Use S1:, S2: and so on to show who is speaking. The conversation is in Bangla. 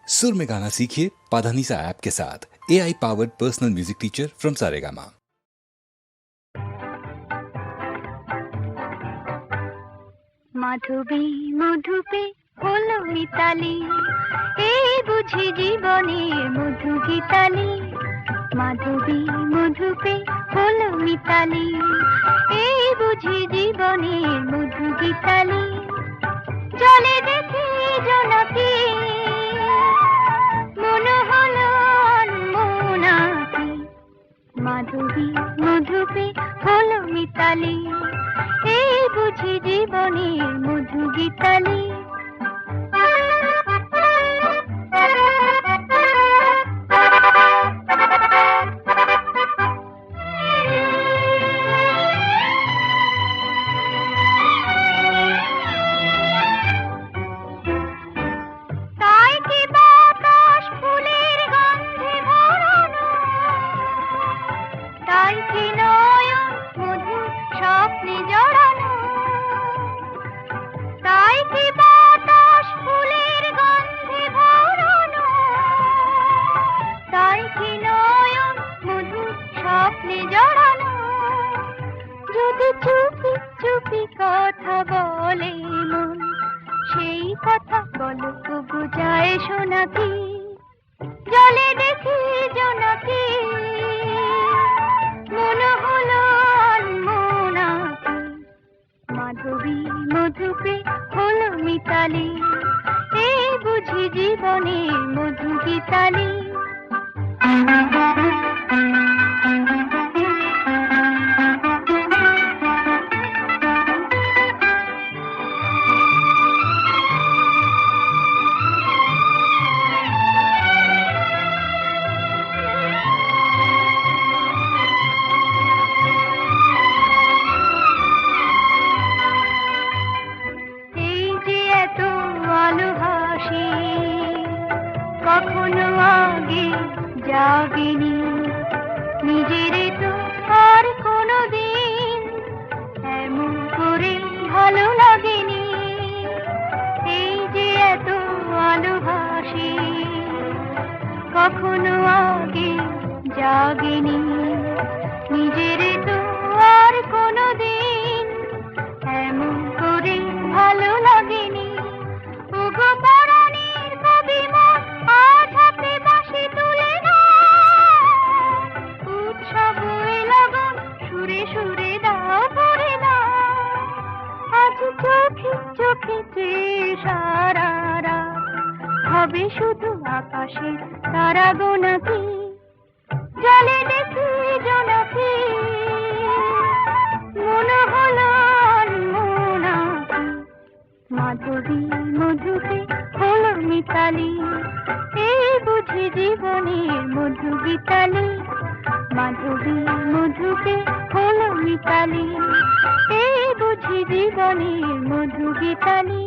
S1: सुर में गाना सीखिए पाधानीसा ऐप के साथ। AI powered personal music teacher from Saregama.
S2: মাধবী মধুপে হলো মিতালি, এই বুঝি জীবনের মধু গীতালি। মাধবী মধুপে হলো মিতালি, এই বুঝি জীবনের মধু গীতালি। জলে দেখি জোনাকি, মনে হলো অনমনাকি। মাধবী মধুপে হলো মিতালি, এই বুঝি জীবনের মধু গীতালি। তাই কি বাতাস ফুলের গন্ধে ভরানো, তাই কি নয়ন মধু স্বপ্নে জড়ানো। তাই কি বাতাস ফুলের গন্ধে ভরানো, তাই কি নয়ন মধু স্বপ্নে জড়ানো। যদি চুপি চুপি কথা বলে মন, সেই কথা বলো তবু যায় শোনাকি। জলে দেখি জোনাকি, মনে হলো অনমনাকি। মাধবী মধুপে হলো মিতালি, এই বুঝি জীবনের মধু গীতালি। কখনো আগে জাগেনি, নিজের তো আর কোনো দিন এমন করে ভালো লাগেনি। এই যে এত আলো ভাসে, কখনো আগে জাগেনি, নিজের তো আর কোনো দিন এমন করে ভালো লাগেনি। ওগো পরাণের কবি মন, আজ হাতে বাঁশি তুলে না, উৎসব লগন সুরে সুরে দাও ভরে না। আজ চোখে চোখে চেয়ে সারা রাত হবে শুধু আকাশে তারা গোনাকি। জলে দেখি জোনাকি, মনে হলো অনমনাকি। মাধবী মধুপে হলো মিতালি, এই বুঝি জীবনের মধু গীতালি। মাধবী মধুপে হলো মিতালি, এই বুঝি জীবনের মধু গীতালি।